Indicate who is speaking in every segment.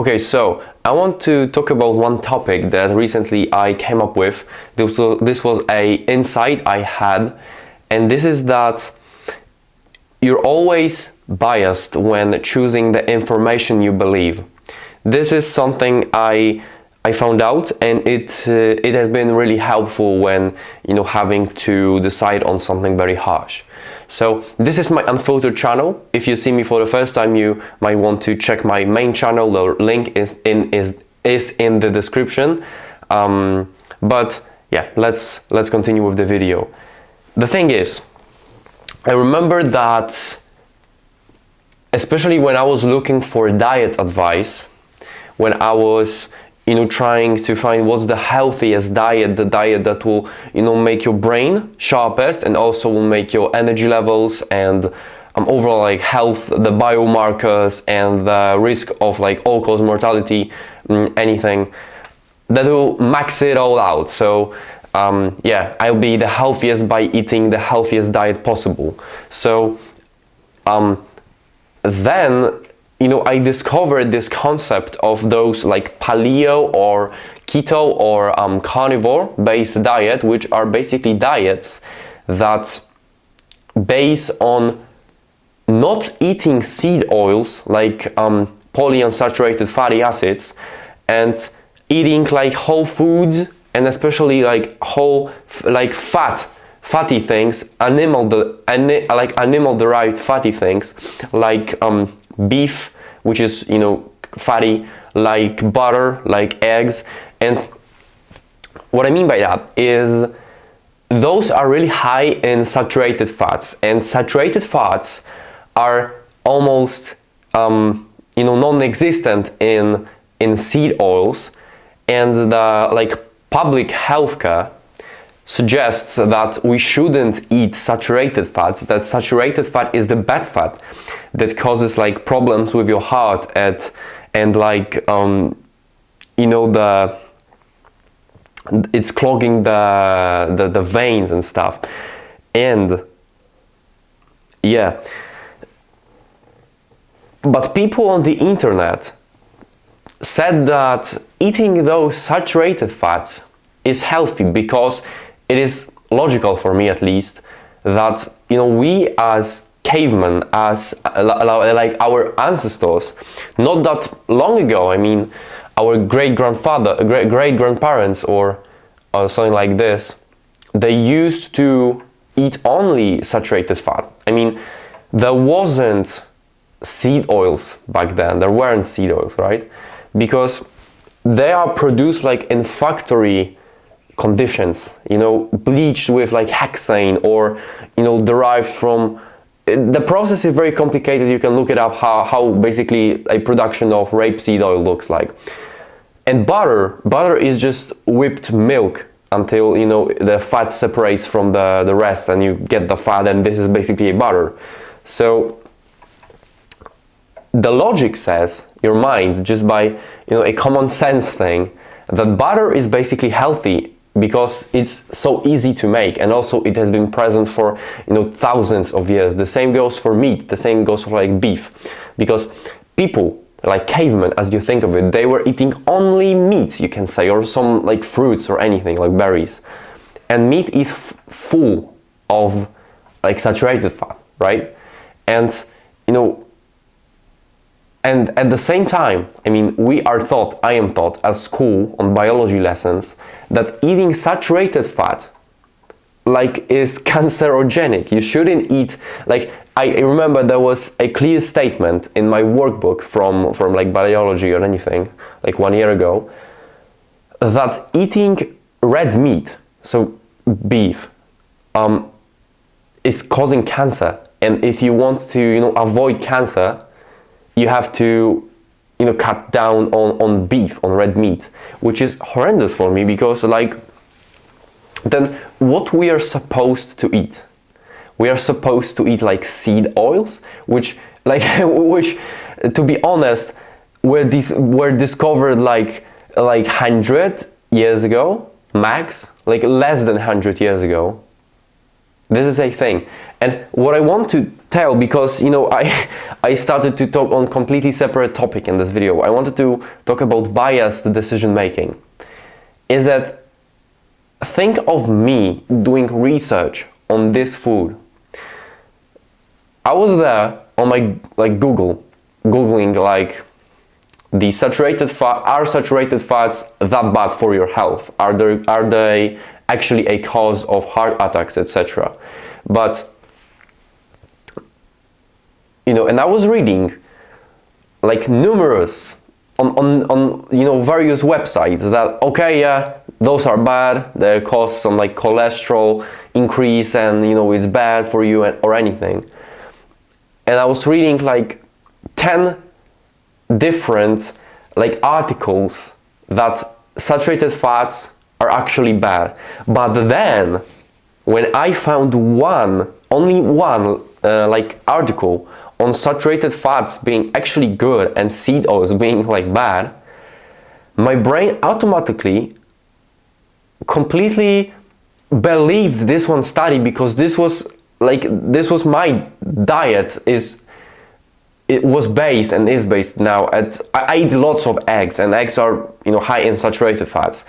Speaker 1: Okay, so I want to talk about one topic that recently I came up with. This was a insight I had, and this is that you're always biased when choosing the information you believe. This is something I found out, and it has been really helpful when having to decide on something very harsh. So this is my unfiltered channel. If you see me for the first time, you might want to check my main channel. The link is in the description. But yeah, let's continue with the video. The thing is, I remember that, especially when I was looking for diet advice, when I was trying to find what's the healthiest diet, the diet that will make your brain sharpest and also will make your energy levels and overall health, the biomarkers and the risk of all-cause mortality, anything that will max it all out. So yeah, I'll be the healthiest by eating the healthiest diet possible. So then I discovered this concept of those paleo or keto or carnivore based diet, which are basically diets that base on not eating seed oils like polyunsaturated fatty acids and eating whole foods, and especially whole fatty things, animal derived fatty things like beef, which is fatty, like butter, like eggs. And what I mean by that is those are really high in saturated fats, and saturated fats are almost non-existent in seed oils. And the public health care suggests that we shouldn't eat saturated fats, that saturated fat is the bad fat that causes problems with your heart and it's clogging the veins and stuff. And yeah, but people on the internet said that eating those saturated fats is healthy because it is logical, for me at least, that we as cavemen, as our ancestors, not that long ago, I mean our great grandparents or something like this, they used to eat only saturated fat. I mean, there wasn't seed oils back then. There weren't seed oils, right? Because they are produced in factory conditions, bleached with hexane or derived from, the process is very complicated. You can look it up how basically a production of rapeseed oil looks like. And butter is just whipped milk until the fat separates from the rest and you get the fat, and this is basically a butter. So the logic says, your mind, just by a common sense thing, that butter is basically healthy because it's so easy to make, and also it has been present for thousands of years. The same goes for meat, the same goes for beef, because people like cavemen, as you think of it, they were eating only meat, you can say, or some fruits or anything like berries, and meat is full of saturated fat, right? And and at the same time, I mean, I am taught at school on biology lessons that eating saturated fat is cancerogenic. You shouldn't eat, I remember there was a clear statement in my workbook from biology or anything, 1 year ago, that eating red meat, so beef, is causing cancer. And if you want to, avoid cancer, you have to cut down on beef, on red meat, which is horrendous for me, because then what we are supposed to eat? We are supposed to eat seed oils, which which, to be honest, were discovered 100 years ago, max, less than 100 years ago. This is a thing. And what I want to tell, because I started to talk on completely separate topic in this video. I wanted to talk about biased decision making. Is that, think of me doing research on this food. I was there on my googling like the are saturated fats that bad for your health? Are they actually a cause of heart attacks, etc.? But and I was reading like numerous on various websites that, okay, yeah, those are bad, they cause some like cholesterol increase, and it's bad for you or anything. And I was reading like 10 different like articles that saturated fats are actually bad. But then when I found only one like article on saturated fats being actually good and seed oils being like bad, my brain automatically completely believed this one study, because this was my diet it was based and is based now I eat lots of eggs, and eggs are high in saturated fats.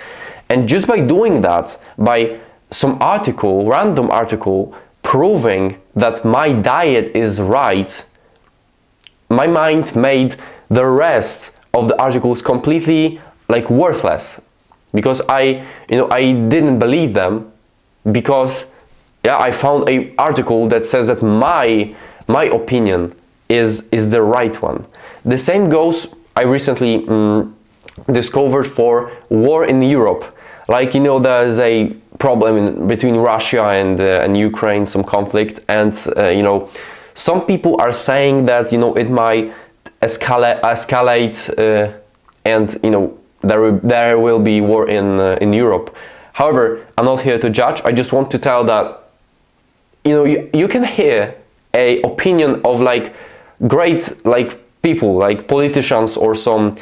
Speaker 1: And just by doing that, by some random article proving that my diet is right, my mind made the rest of the articles completely like worthless, because I didn't believe them, because I found an article that says that my opinion is the right one. The same goes, I recently discovered for war in Europe. Like there's a problem between Russia and Ukraine, some conflict, and some people are saying that it might escalate and there will be war in Europe. However, I'm not here to judge. I just want to tell that you can hear a opinion of like great like people, like politicians or some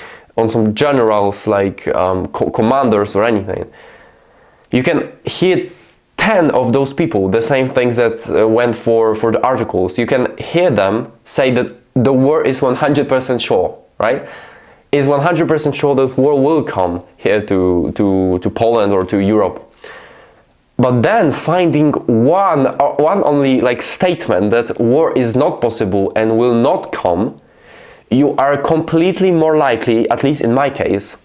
Speaker 1: generals, like commanders or anything. You can hear 10 of those people, the same things that went for the articles. You can hear them say that the war is 100% sure, right? Is 100% sure that war will come here to Poland or to Europe. But then finding one only like statement that war is not possible and will not come, you are completely more likely, at least in my case,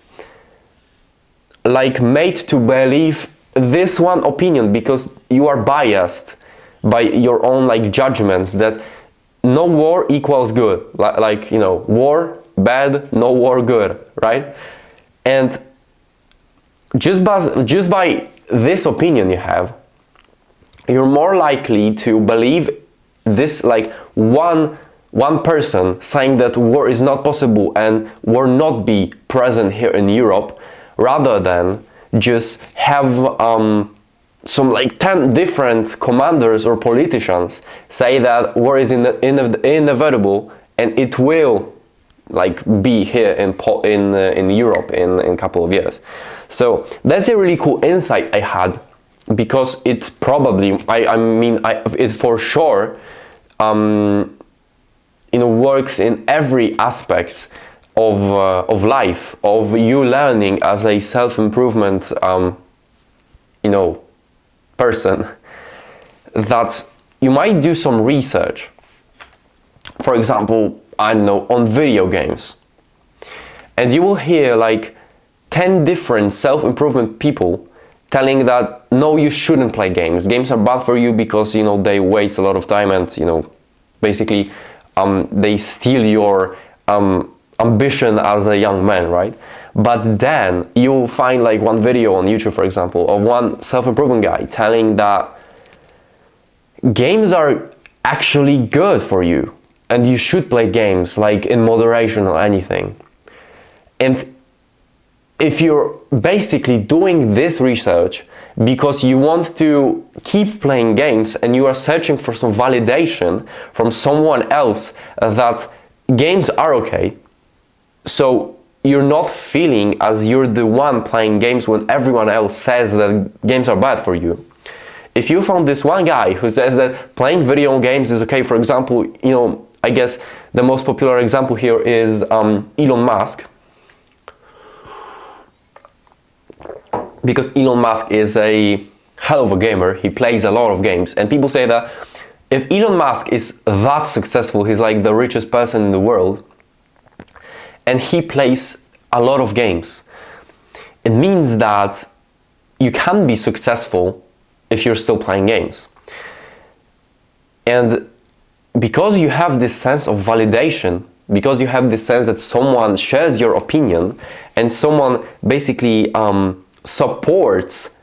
Speaker 1: like made to believe this one opinion, because you are biased by your own like judgments that no war equals good, like war bad, no war good, right? And just by this opinion you have, you're more likely to believe this like one person saying that war is not possible and will not be present here in Europe, rather than just have some like 10 different commanders or politicians say that war is inevitable and it will like be here in Europe in a couple of years. So that's a really cool insight I had, because it probably it for sure works in every aspect of life, of you learning as a self-improvement person, that you might do some research, for example, I don't know, on video games, and you will hear like 10 different self-improvement people telling that no, you shouldn't play games are bad for you because they waste a lot of time, and basically they steal your ambition as a young man, right? But then you'll find like one video on YouTube, for example, of one self-improvement guy telling that games are actually good for you and you should play games like in moderation or anything. And if you're basically doing this research because you want to keep playing games and you are searching for some validation from someone else that games are okay, so you're not feeling as you're the one playing games when everyone else says that games are bad for you. If you found this one guy who says that playing video games is okay, for example, I guess the most popular example here is Elon Musk. Because Elon Musk is a hell of a gamer, he plays a lot of games, and people say that if Elon Musk is that successful, he's like the richest person in the world, and he plays a lot of games, it means that you can be successful if you're still playing games. And because you have this sense of validation, because you have this sense that someone shares your opinion and someone basically supports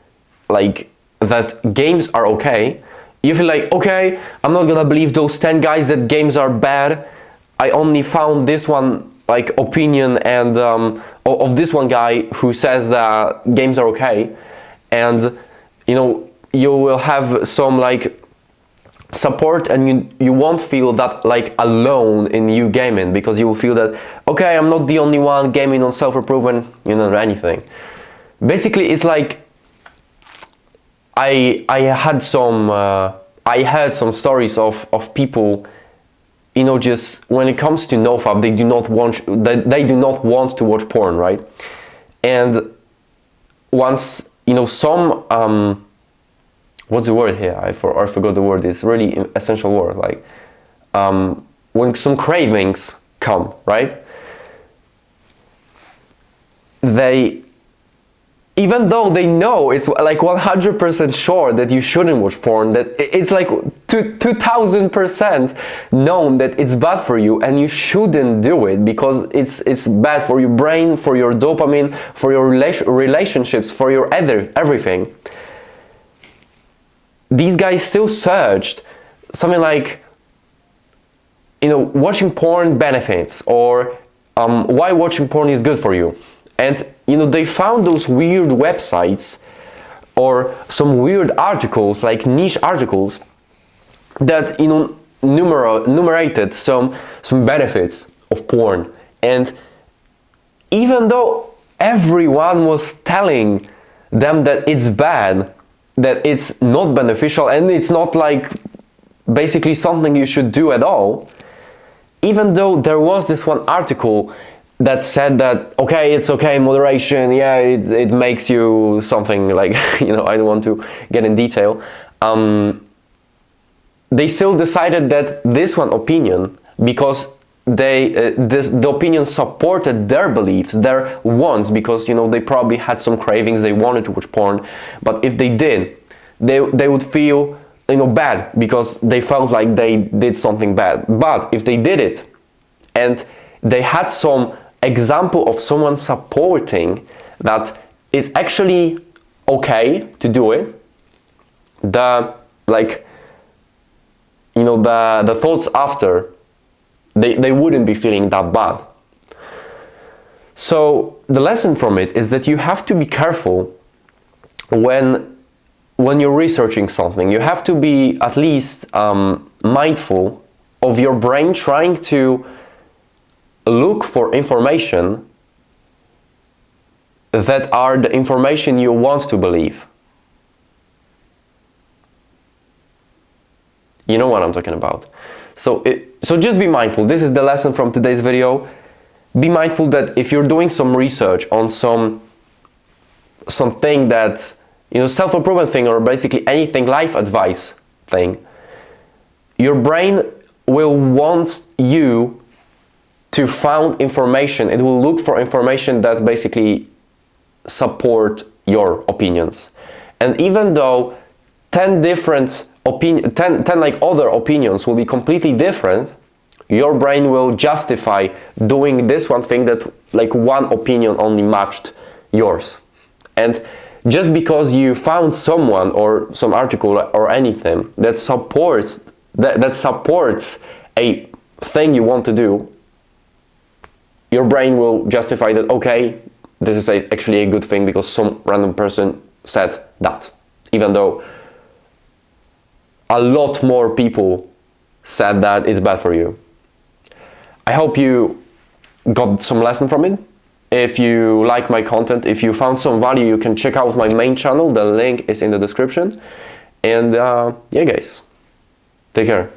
Speaker 1: like that games are okay, you feel like, okay, I'm not gonna believe those 10 guys that games are bad. I only found this one like opinion and of this one guy who says that games are okay, and you know, you will have some like support, and you won't feel that like alone in you gaming, because you will feel that, okay, I'm not the only one gaming on self-improvement, you know, or anything. Basically, it's like I heard some stories of people, you know, just when it comes to NoFap, they do not want to watch porn, right? And once, you know, some what's the word here? I forgot the word. It's really essential word. Like when some cravings come, right? They, even though they know it's like 100% sure that you shouldn't watch porn, that it's like 2000% known that it's bad for you and you shouldn't do it because it's bad for your brain, for your dopamine, for your relationships, for your everything. These guys still searched something like, you know, watching porn benefits, or why watching porn is good for you. And, you know, they found those weird websites or some weird articles, like niche articles, that, you know, numerated some benefits of porn. And even though everyone was telling them that it's bad, that it's not beneficial, and it's not like basically something you should do at all, even though there was this one article that said that, okay, it's okay, moderation, yeah, it makes you something like, you know, I don't want to get in detail, they still decided that this one opinion, because the opinion supported their beliefs, their wants, because, you know, they probably had some cravings, they wanted to watch porn, but if they did, they would feel, you know, bad because they felt like they did something bad. But if they did it and they had some example of someone supporting that it's actually okay to do it, the like, you know, the thoughts after, they wouldn't be feeling that bad. So the lesson from it is that you have to be careful when you're researching something. You have to be at least mindful of your brain trying to look for information that are the information you want to believe. You know what I'm talking about. So just be mindful. This is the lesson from today's video. Be mindful that if you're doing some research on something that, you know, self-improvement thing, or basically anything life advice thing, your brain will want you to find information. It will look for information that basically support your opinions. And even though 10 different 10 like other opinions will be completely different, your brain will justify doing this one thing that like one opinion only matched yours. And just because you found someone or some article or anything that supports a thing you want to do, your brain will justify that, okay, this is actually a good thing because some random person said that, even though a lot more people said that it's bad for you. I hope you got some lesson from it. If you like my content, if you found some value, you can check out my main channel. The link is in the description. And yeah, guys, take care.